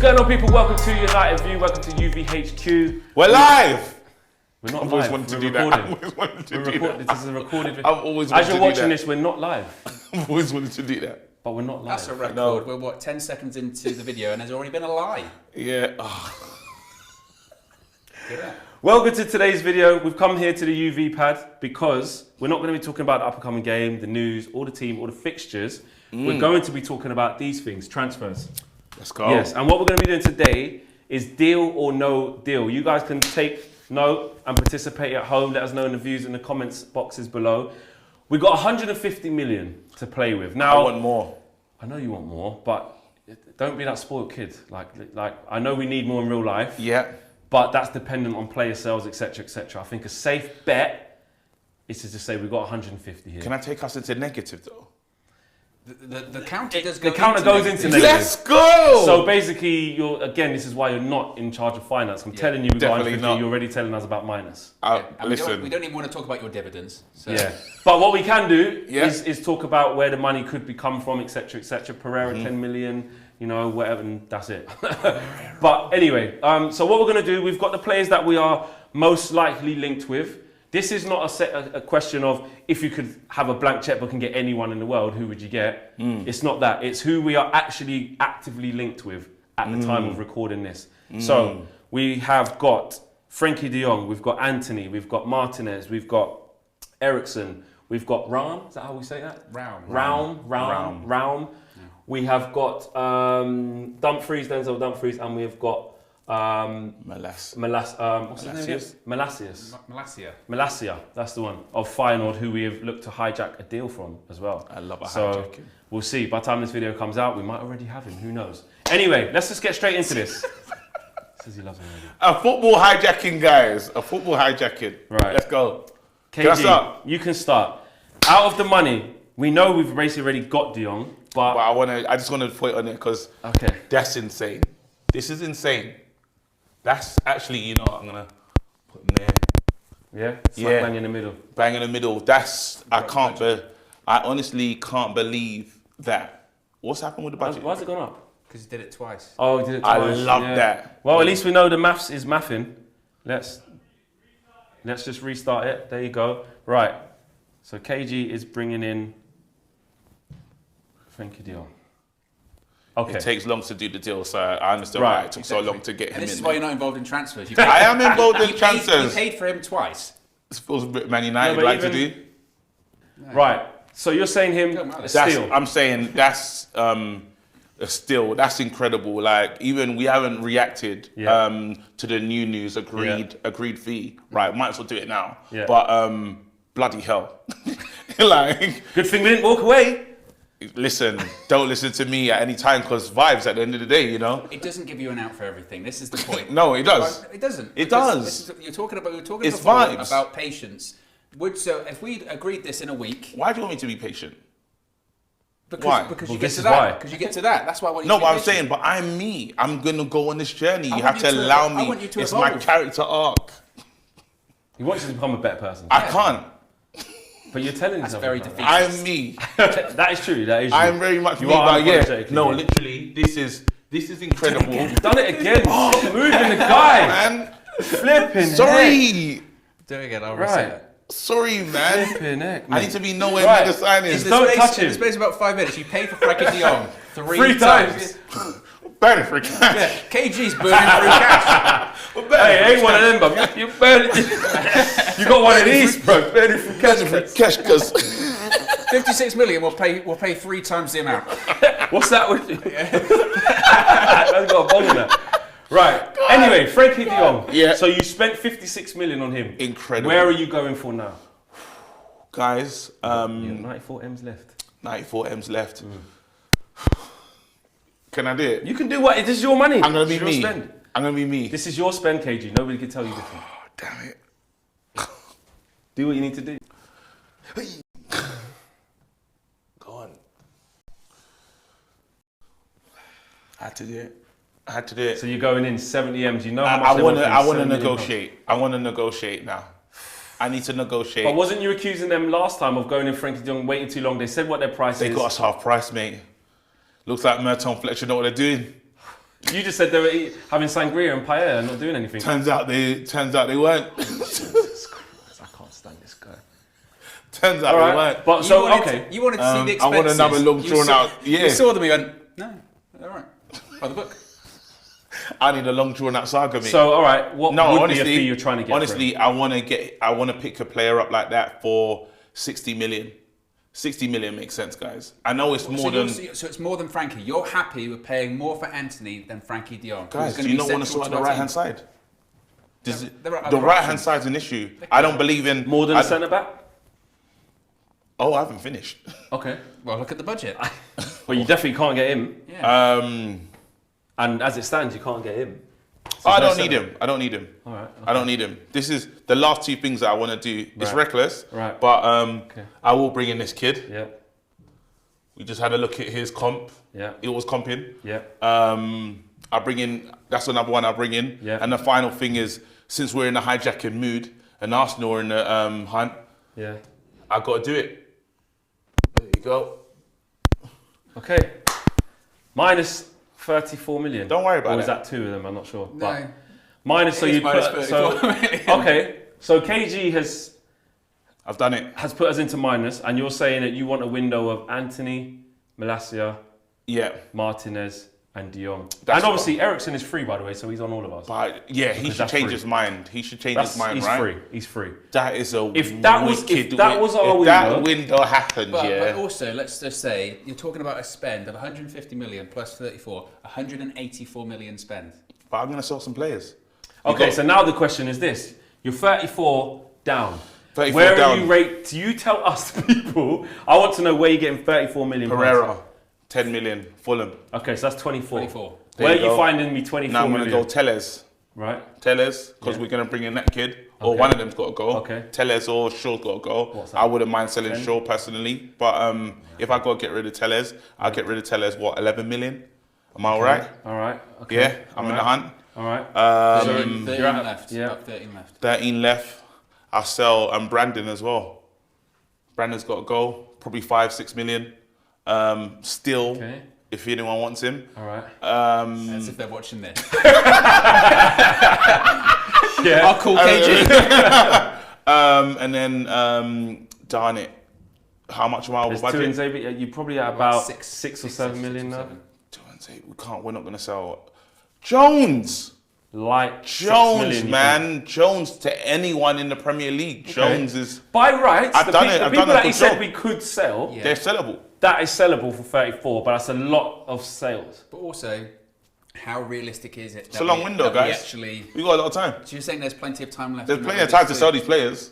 going on, people? Welcome to United View. Welcome to UVHQ. We're live. We're not I've live. always wanted to do that. I've always wanted to do that. This is a recorded. I've always wanted As to you're do watching that. this, we're not live, I've always wanted to do that. but we're not live. That's a record. No. We're what, 10 seconds into the video and there's already been a lie. Yeah. Oh. Yeah. Welcome to today's video. We've come here to the UV pad because we're not going to be talking about the upcoming game, the news, or the team, or the fixtures. We're going to be talking about these things, transfers. Let's go. Yes, and what we're going to be doing today is deal or no deal. You guys can take note and participate at home. Let us know in the views in the comments boxes below. We've got 150 million to play with. Now, I want more. I know you want more, but don't be that spoiled kid. Like I know we need more in real life. Yeah. But that's dependent on player sales, etc., etc. I think a safe bet is to just say we've got 150 here. Can I take us into negative though? The counter does go The counter goes into negative. Let's go. So basically, this is why you're not in charge of finance. I'm telling you, we've got Definitely 150. not. You're already telling us about minus. And Listen. we don't even want to talk about your dividends. So. Yeah. But what we can do Yeah. is talk about where the money could be come from, etc., etc. Pereira, 10 million, whatever, and that's it. But anyway, so what we're going to do, we've got the players that we are most likely linked with. This is not a question of if you could have a blank checkbook and get anyone in the world, who would you get? It's not that. It's who we are actually actively linked with at the time of recording this. So we have got Frenkie de Jong, we've got Antony, we've got Martinez, we've got Eriksen, we've got Raum. Is that how we say that? Raum. We have got Denzel Dumfries, and we've got what's his name again? Malacia, that's the one, of Feyenoord, who we have looked to hijack a deal from as well. I love a so hijacking. We'll see. By the time this video comes out, we might already have him. Who knows? Anyway, let's just get straight into this. Says he loves me already. A football hijacking, guys. A football hijacking. Right. Let's go. KG, Can I start? you can start. Out of the money, we know we've basically already got De Jong, but I just want to point on it because okay. that's insane. This is insane. That's actually, I'm gonna put in there. Yeah, slap bang in the middle. Bang in the middle. I honestly can't believe that. What's happened with the budget? Why's it gone up? Because you did it twice. Oh, we did it twice. I love that. Well, at least we know the maths is mathing. Let's just restart it. There you go. Right. So KG is bringing in Frenkie de Jong. Okay. It takes long to do the deal, so I understand why it took so long to get him And this in is why there. you're not involved in transfers. I am involved in You transfers. paid for him twice. This feels a bit Man United but like to even- do. Right. So you're saying him a steal. I'm saying that's a steal. That's incredible. Like, even we haven't reacted to the new news. Agreed fee. Right, might as well do it now. Yeah. But bloody hell. Like, Good thing we didn't walk away. listen, don't listen to me at any time, because vibes at the end of the day, It doesn't give you an out for everything. This is the point. No, it does. It doesn't. It Because does. we were talking It's before vibes. about patience. So if we agreed this in a week, Why do you want me to be patient? because Why? because Well, you get this to is why. that, because you get to that. That's why I want you No, to be but I'm patient. saying, but I'm me. I'm gonna go on this journey. You want have you to to allow evolve. I me. want you to It's my evolve. character arc. He wants you to become a better person. I can't. But you're telling That's yourself. very that. defeating. I'm me. That is true. That is true. I'm very much You me. are But yeah, unapologetically no, me. literally, this is incredible. Done it again. Stop moving the guy. Man, Flipping sorry, Do it again. I'll Right. reset it. sorry, man. Flipping heck, I mate. need to be nowhere Right. near the signings. Don't touch him. In the space of about 5 minutes, you paid for Frenkie de Jong Three times. Burn it for cash. Yeah, KG's burning through cash. Hey, ain't one of them, but you burn it. You got one of these, bro. Burn it for cash. For cash, because 56 million. We'll pay 3 times the amount. What's that with you? That's got a bomb in that. Right. Anyway, Frenkie de Jong. Yeah. So you spent 56 million on him. Incredible. Where are you going for now? guys, 94 M's left. 94 M's left. Can I do it? You can do what? This is your money. I'm gonna be This is me. your spend. I'm gonna be me. This is your spend, KG. Nobody can tell you different. Oh, damn it. Do what you need to do. Go on. I had to do it. I had to do it. So you're going in 70 M's. You know how much I they want want to. for you, I want to 7 million pounds. negotiate. I want to negotiate now. I need to negotiate. But wasn't you accusing them last time of going in Frenkie de Jong, waiting too long? They said what their price They is. got us half price, mate. Looks like Merton Fletcher know what they're doing. You just said they were having sangria and paella and not doing anything. Turns out they weren't. Jesus Christ, I can't stand this guy. Turns out they weren't. But so, okay. You wanted to see the expenses. I want another long drawn out. Yeah. You saw them and you went, no, all right, by the book. I need a long drawn out saga, mate. So, all right, what would honestly, be a fee you're trying to get? Honestly, I want to pick a player up like that for 60 million. 60 million makes sense, guys. I know it's more than. So it's more than Frenkie. You're happy with paying more for Antony than Frenkie de Jong. Guys, do you not want to sort out the right hand side? The right right hand side's an issue. I don't believe in more than a centre back. Oh, I haven't finished. Okay. Well, look at the budget. Well, you definitely can't get him. Yeah. And as it stands, you can't get him. So I don't need him. I don't need him. All right. Okay. I don't need him. This is the last two things that I want to do. It's reckless. Right. But okay. I will bring in this kid. Yeah. We just had a look at his comp. Yeah. It was comping. Yeah. I bring in. That's another one I bring in. Yeah. And the final thing is, since we're in the hijacking mood and Arsenal are in the hunt, Yeah. I got to do it. There you go. Okay. Minus 34 million. Don't worry about it. Or was that. that two of them? I'm not sure. No. But minus, so you minus put 34 million. okay. So KG I've done it. has put us into minus, and you're saying that you want a window of Antony, Malacia, Yeah. Martinez, and De Jong. That's And obviously Eriksen is free, by the way, so he's on all of us. But yeah, he Because should that's change free. his mind. He should change his mind, He's right? free. He's free. That is a If that was wicked our if window, that window happened, But also, let's just say, you're talking about a spend of 150 million plus 34, 184 million spend. But I'm going to sell some players. Okay, so now the question is this: you're 34 down. 34 where down. are you rate? Do you tell us people? I want to know where you're getting 34 million. Pereira, 10 million, Fulham. Okay, so that's 24. 24. Where are you you go. finding me 24 Now I'm going million? to go Tellez. Right. Tellez, because Yeah. we're going to bring in that kid. Or Okay. one of them's got to go. Okay. Tellez or Shaw's got to go. What's that? I wouldn't mind selling 10? Shaw personally. But if I got to get rid of Tellez, I'll get rid of Tellez, 11 million? Am I all right? All right. Okay. Yeah, I'm in the hunt. All right. 13 you're at- left. yeah. About 13 left. 13 left. I'll sell Brandon as well. Brandon's got to go. Probably 5-6 million. Still, Okay. if anyone wants him. All right. As if they're watching this. Yeah. I'll call KG. And then, darn it. How much am I over There's two in budget? Xavier. You probably at about Six- 6 or six 7 or million now. 7. We can't. We're not going to sell. Jones. Like 6 Jones, million, you man. Jones to anyone in the Premier League. Jones is. think. By rights, I've the done pe- it. the I've people done a that he good said job. we could sell, Yeah. They're sellable. that is sellable for 34, but that's a lot of sales. But also, how realistic is it? It's a long window, that we guys. actually. We got a lot of time. So you're saying there's plenty of time left? There's in plenty that of time to this sell week? these players.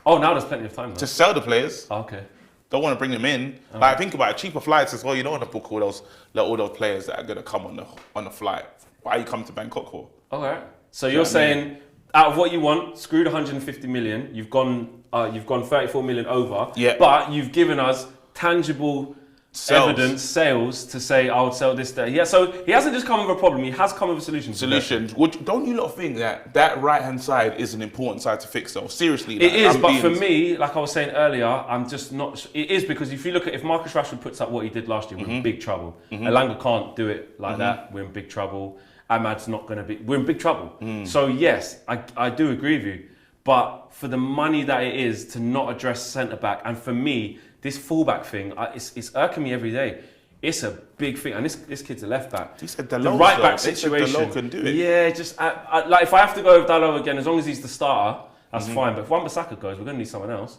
Oh, now there's plenty of time. Though. To sell the players. Oh, okay. Don't want to bring them in. Like think about it, cheaper flights as well. You don't want to book all those players that are gonna come on the flight. Why you come to Bangkok for? All right. So you're saying out of what you want, screw the 150 million. You've gone 34 million over. Yeah. But you've given us tangible Sales. evidence, sales to say I would sell this day. Yeah. So he hasn't just come with a problem. He has come with a solution. to that. Solutions. Don't you lot think that right hand side is an important side to fix though? Seriously. It is, I'm but being- for me, like I was saying earlier, I'm just not. It is because if you look at if Marcus Rashford puts up what he did last year, we're in big trouble. Elanga can't do it like that. We're in big trouble. Ahmad's not going to be. We're in big trouble. So yes, I do agree with you, but for the money that it is to not address centre back, and for me, this fullback thing, it's irking me every day. It's a big thing, and this kid's a left back. He said The Dalot, right though. back They said situation. Dalot can do it. Yeah, just like if I have to go with Dalot again, as long as he's the starter, that's fine. But if Wan-Bissaka goes, we're going to need someone else.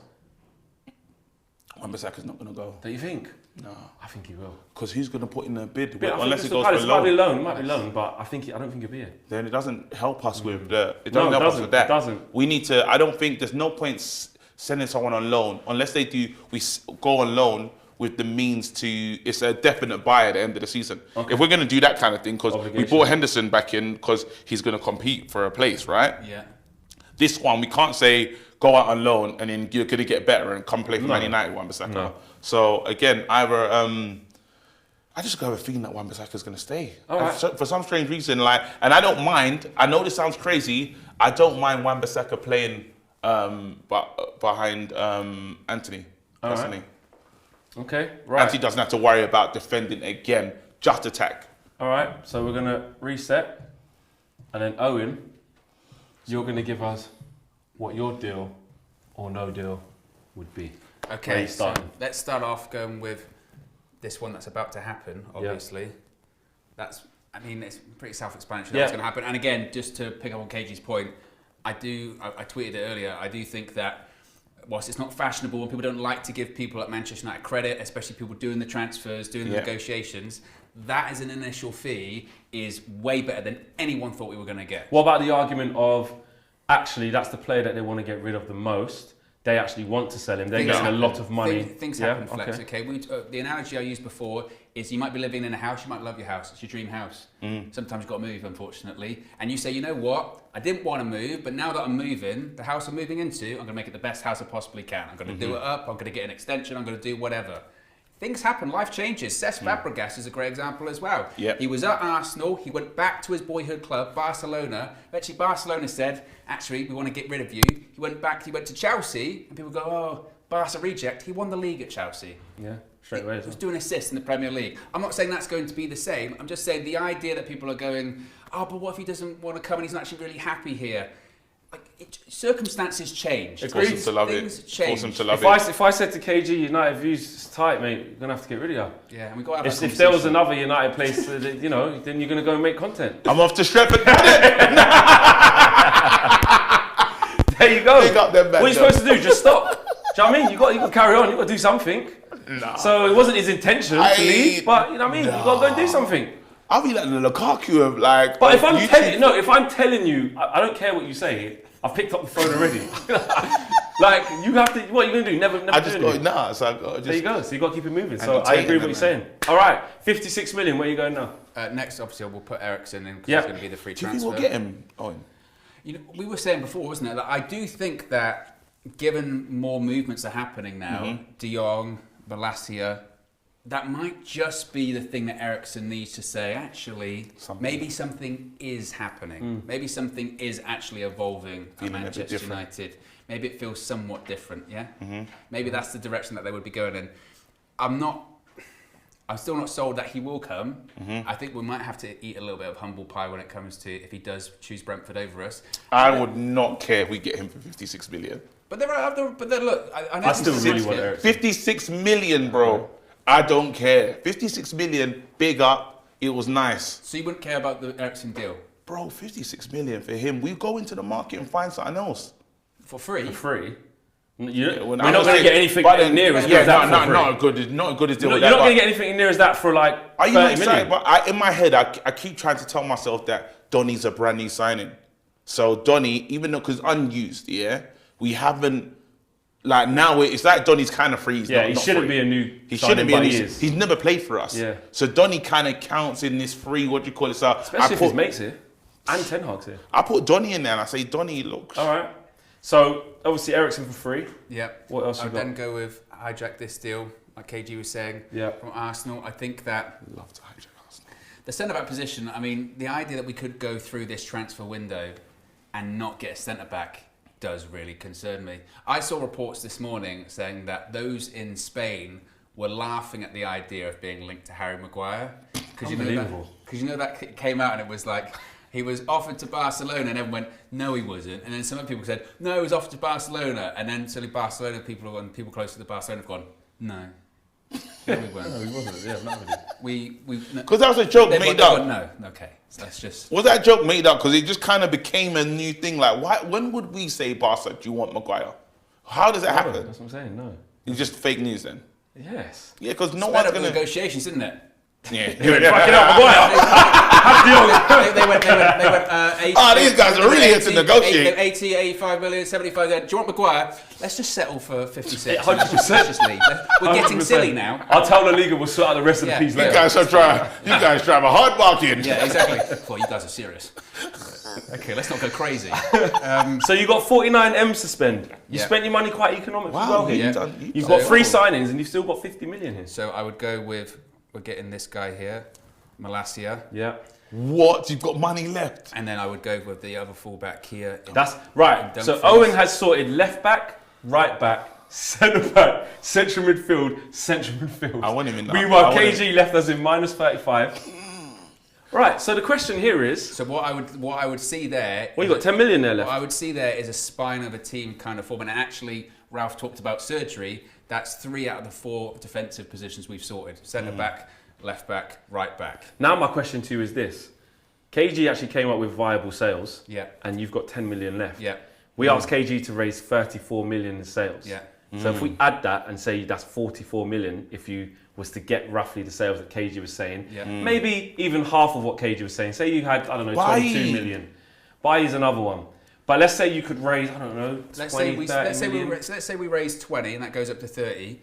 Wan-Bissaka's not going to go. Don't you think? No. I think he will. Because who's going to put in a bid? Yeah, Unless it goes it for might be loan. loan, it might be loan, but I don't think he'll be here. Then it doesn't help us with the. It No, doesn't it help us doesn't. with that. It doesn't. We need to. I don't think there's no point sending someone on loan unless they do. Go on loan with the means to. It's a definite buy at the end of the season. Okay. If we're going to do that kind of thing, because we Obligation. brought Henderson back in because he's going to compete for a place, right? Yeah. This one we can't say go out on loan and then you're going to get better and come play for Man United, Wan-Bissaka. No. So again, either. I just got a feeling that Wan-Bissaka's going to stay. All right. For some strange reason, and I don't mind. I know this sounds crazy. I don't mind Wan-Bissaka playing behind Antony. All right. Personally, Okay, right. Antony doesn't have to worry about defending again. Just attack. All right, so we're gonna reset, and then Owen, you're gonna give us what your deal or no deal would be. Okay, so let's start off going with this one that's about to happen, obviously. I mean, it's pretty self-explanatory that's going to happen. And again, just to pick up on KG's point, I tweeted it earlier, I do think that whilst it's not fashionable and people don't like to give people at Manchester United credit, especially people doing the transfers, doing the negotiations, that as an initial fee is way better than anyone thought we were going to get. What about the argument of, actually, that's the player that they want to get rid of the most? They actually want to sell him. They're getting a lot of money. Things happen, Flex. Okay. The analogy I used before is you might be living in a house, you might love your house, it's your dream house. Sometimes you've got to move, unfortunately. And you say, you know what, I didn't want to move, but now that I'm moving, the house I'm moving into, I'm going to make it the best house I possibly can. I'm going to do it up, I'm going to get an extension, I'm going to do whatever. Things happen, life changes. Cesc Fabregas is a great example as well. Yep. He was at Arsenal, he went back to his boyhood club, Barcelona. Actually, Barcelona said, actually, we want to get rid of you. He went back, he went to Chelsea, and people go, oh, Barca reject. He won the league at Chelsea. Yeah, straight away. He was doing assists in the Premier League. I'm not saying that's going to be the same. I'm just saying the idea that people are going, oh, but what if he doesn't want to come and he's not actually really happy here? Like, circumstances change. Force him to love it. Change. Force him to love it. If I said to KG, United views is tight, mate, you're gonna have to get rid of you. Yeah, and we got to have If there was another United place, you know, then you're gonna go and make content. I'm off to Stretford. There you go. Big up them, What are you supposed to do? Just stop. Do you know what I mean? You got to carry on. You got to do something. Nah. So it wasn't his intention to leave, but you know what I mean. You got to go and do something. I'll be like the Lukaku of like. But if I'm telling you, I don't care what you say. I've picked up the phone already. Like you have to. What are you gonna do? Never. I just got so I got just. There you go. So you got to keep it moving. So I agree with what you're saying. All right, 56 million. Where are you going now? Next, obviously, we'll put Eriksen in because he's going to be the free Do you transfer. think we'll get him, Owen? You know, we were saying before, wasn't it, that I do think that given more movements are happening now, De Jong, Malacia, that might just be the thing that Eriksen needs to say, actually, maybe something is happening.Maybe something is actually evolving at Manchester United. Maybe it feels somewhat different, yeah? Maybe that's the direction that they would be going in. I'm still not sold that he will come. I think we might have to eat a little bit of humble pie when it comes to if he does choose Brentford over us. I would not care if we get him for 56 million. But there are other. But then look, I still really want Eriksen. 56 million, bro. I don't care. 56 million, big up. It was nice. So you wouldn't care about the Eriksen deal? Bro, 56 million for him. We go into the market and find something else. For free? For free? We're We're not going to get anything near as good as that. Not as good as deal with that. You're not going to get anything near as that for like 30 million. But in my head, I keep trying to tell myself that Donny's a brand new signing. So Donny, even though because unused, we haven't. Like now, it's like Donny's kind of free. He shouldn't be a new. He shouldn't be. He's never played for us. Yeah. So Donny kind of counts in this free. What do you call it? So especially if his mates here and Ten Hag's here. I put Donny in there and I say, Donny, look. All right. So obviously Eriksen for free. Yep. What else you I'd got? then go with hijack this deal, like KG was saying. From Arsenal, I think that. Love to hijack Arsenal. The centre back position. I mean, the idea that we could go through this transfer window and not get a centre back does really concern me. I saw reports this morning saying that those in Spain were laughing at the idea of being linked to Harry Maguire. Unbelievable. Because you know that came out and it was like. He was offered to Barcelona and everyone went, no, he wasn't. And then some other people said, no, he was offered to Barcelona. And then suddenly Barcelona people and people close to the Barcelona have gone, no. No, we weren't. No, he wasn't. Yeah, not really. Because that was a joke made up. No, okay. So that's just. Was that joke made up? Because it just kind of became a new thing. Like, why? When would we say, Barca, do you want Maguire? How does it happen? That's what I'm saying. No. It's just fake news then. Yes. Yeah, because no Sped one's up gonna. negotiations, isn't it? Yeah. Fucking up, Maguire. They went 80, these guys are really here to negotiate. 80, 85 million, 75. Do you want Maguire? Let's just settle for 56. 100%. Let's just leave. We're getting 100%. silly now. I'll tell the league we'll sort out the rest of the piece You later. guys try a hard bargain. Yeah, exactly. Well, you guys are serious. Okay, let's not go crazy. So you got 49 M's to spend. You Yeah. spent your money quite economically Wow, well here. You've got 3 signings and you've still got 50 million here. So I would go with, we're getting this guy here, Malacia. Yeah. What? You've got money left? And then I would go with the other fullback here. That's right. So Dumfries. Owen has sorted left back, right back, centre back, central midfield, central midfield. I want him in that. Meanwhile, I want KG left us in minus 35. Right, so the question here is... So what I would see there... Well, you got 10 million there left. What I would see there is a spine of a team kind of forming. And actually, Ralph talked about surgery. That's 3 out of the 4 defensive positions we've sorted. Centre back, left back, right back. Now my question to you is this. KG actually came up with viable sales. Yeah. And you've got 10 million left. Yeah. We asked KG to raise 34 million in sales. Yeah. So if we add that and say that's 44 million, if you was to get roughly the sales that KG was saying, maybe even half of what KG was saying. Say you had, I don't know, 22 million. Buy is another one. But let's say you could raise, I don't know, 20, 30 million. Let's say we raise 20 and that goes up to 30.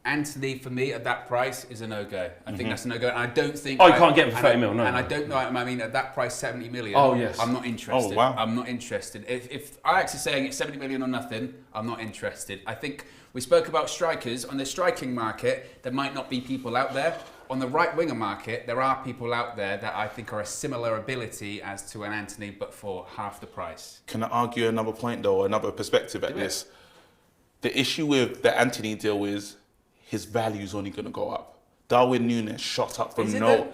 Antony, for me, at that price, is a no-go. I think that's a no-go. And I don't think... Oh, you can't get him for 30 mil, no. And I don't know, I mean, at that price, 70 million, oh, yes. I'm not interested. Oh, wow. I'm not interested. If Ajax is saying it's 70 million or nothing, I'm not interested. I think we spoke about strikers. On the striking market, there might not be people out there. On the right-winger market, there are people out there that I think are a similar ability as to an Antony, but for half the price. Can I argue another point, though, another perspective at this? The issue with the Antony deal is his value's only going to go up. Darwin Núñez shot up from Is it though?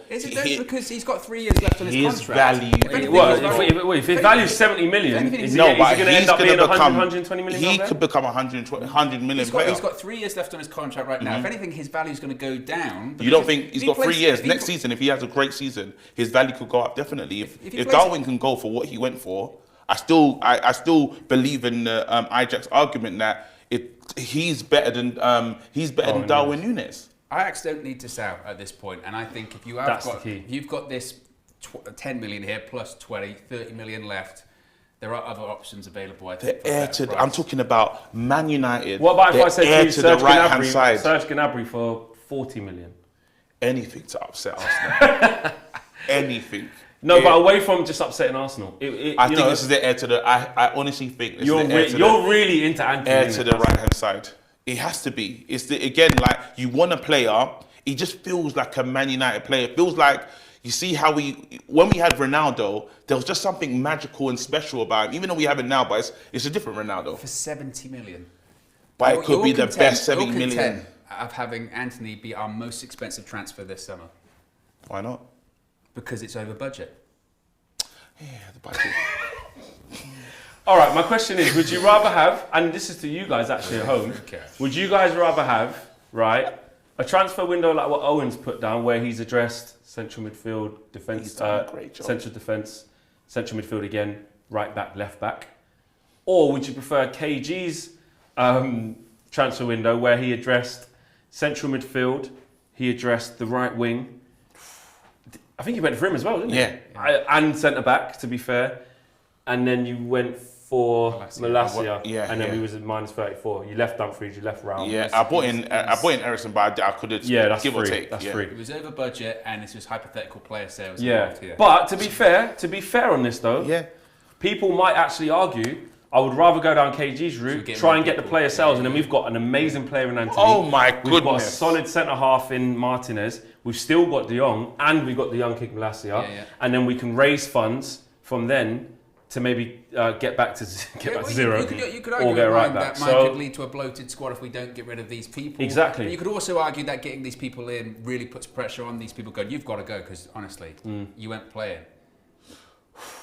Because he's got 3 years left on his contract. If his value's 70 million, is he going to end up being 120 million? He could become 100 million player. He's got 3 years left on his contract right now. If anything, his value's going to go down. You don't think he's got 3 years? Next season, if he has a great season, his value could go up definitely. If Darwin can go for what he went for, I still believe in the Ajax argument that he's better than Darwin Núñez. Ajax don't need to sell at this point, and I think if you've got this 10 million here plus 20, 30 million left, there are other options available. I think. I'm talking about Man United. What about if I said to you, Serge Gnabry for 40 million? Anything to upset Arsenal. Anything. No, but away from just upsetting Arsenal. I think this is the heir to the... I honestly think this you're is the heir really into Antony. Heir to the right-hand side. It has to be. It's again, like, you want a player, he just feels like a Man United player. It feels like, you see how when we had Ronaldo, there was just something magical and special about him. Even though we have it now, but it's a different Ronaldo. For 70 million. But it could be the best 70 million. Of having Antony be our most expensive transfer this summer. Why not? Because it's over budget. Yeah, the budget. All right, my question is, would you rather have, and this is to you guys actually at home, would you guys rather have, right, a transfer window like what Owen's put down, where he's addressed central midfield, defence, central defence, central midfield again, right back, left back, or would you prefer KG's transfer window where he addressed central midfield, he addressed the right wing, I think you went for him as well, didn't you? Yeah. And centre back, to be fair, and then you went for Malacia, and then we was at minus 34. You left Dumfries, you left Raul. Yeah, I bought in Eriksen, but I could have give or take. That's free. It was over budget, and it's just hypothetical player sales. Yeah, but to be fair on this though, people might actually argue, I would rather go down KG's route, try and get the player sales, and then we've got an amazing player in Antony. Oh my goodness. We've got a solid centre half in Martinez. We've still got De Jong, and we've got the young kid Malacia, and then we can raise funds from then to maybe get back to zero, you could argue or get right back. That might could lead to a bloated squad if we don't get rid of these people. Exactly. But you could also argue that getting these people in really puts pressure on these people. Going, you've got to go because honestly, you weren't playing.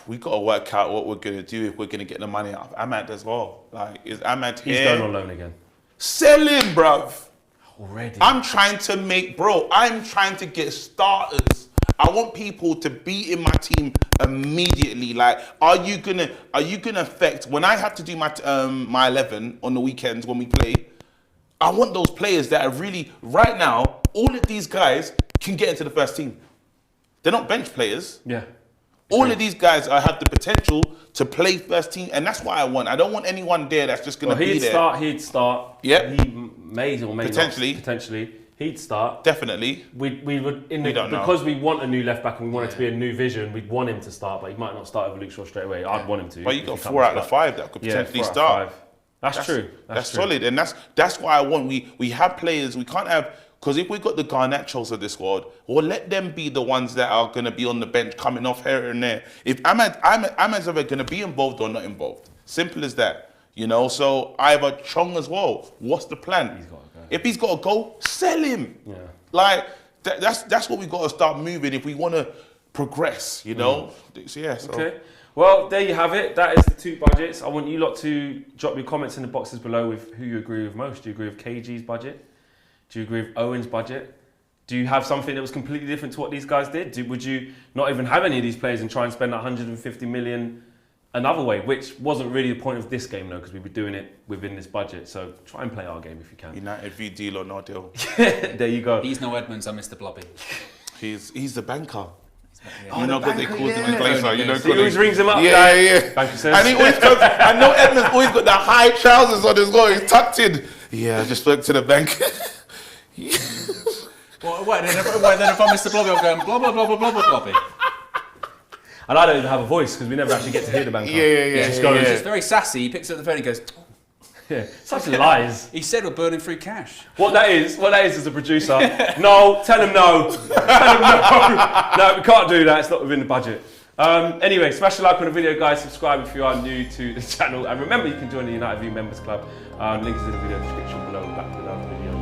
We got to work out what we're going to do if we're going to get the money out of Ahmad as well. Like, is Ahmad here? He's going on loan again. Sell him, bruv. Already. I'm trying to get starters. I want people to be in my team immediately. Like, are you gonna affect when I have to do my 11 on the weekends when we play? I want those players that are really right now. All of these guys can get into the first team. They're not bench players. Yeah. All of these guys have the potential to play first team, and that's what I want. I don't want anyone there that's just going to be there. He'd start. Yeah. He may or may Potentially. not. Potentially. He'd start. Definitely. We would because we want a new left back and we want it to be a new vision. We'd want him to start, but he might not start with Luke Shaw straight away. I'd want him to. But you got 4 out of 5 that could potentially start. That's true. That's solid, and that's why I want. We have players. We can't have. Because if we got the Garnachos of this squad, well, let them be the ones that are going to be on the bench coming off here and there. If Ahmad's ever going to be involved or not involved, simple as that. You know, so either Jong as well. What's the plan? He's got to go. If he's got to go, sell him. Yeah. Like that's what we got to start moving if we want to progress, you know? So, yeah, so. Okay. Well, there you have it. That is the 2 budgets. I want you lot to drop your comments in the boxes below with who you agree with most. Do you agree with KG's budget? Do you agree with Owen's budget? Do you have something that was completely different to what these guys did? Would you not even have any of these players and try and spend 150 million another way, which wasn't really the point of this game though, because we were doing it within this budget. So try and play our game if you can. United v deal or no deal. There you go. He's no Edmonds, I'm Mr. Blobby. He's the banker. Yeah. You know what they call him in Glazer. You know, He always rings him up. Yeah. Thank you, sir. And he always comes, I know Edmonds always got the high trousers on as well. He's tucked in. Yeah, I just spoke to the bank. What then if I'm Mr. Blobby, I'm going blah, blah, blah, blah, blah, blah, Blobby. And I don't even have a voice because we never actually get to hear the banker. Yeah. Just goes. He's very sassy. He picks up the phone and goes, Yeah, such lies. he said we're burning through cash. What that is as a producer, no, tell him no. Tell him no. No, we can't do that, it's not within the budget. Anyway, smash a like on the video, guys, subscribe if you are new to the channel, and remember you can join the United View Members Club. Link is in the video description below, back below the video.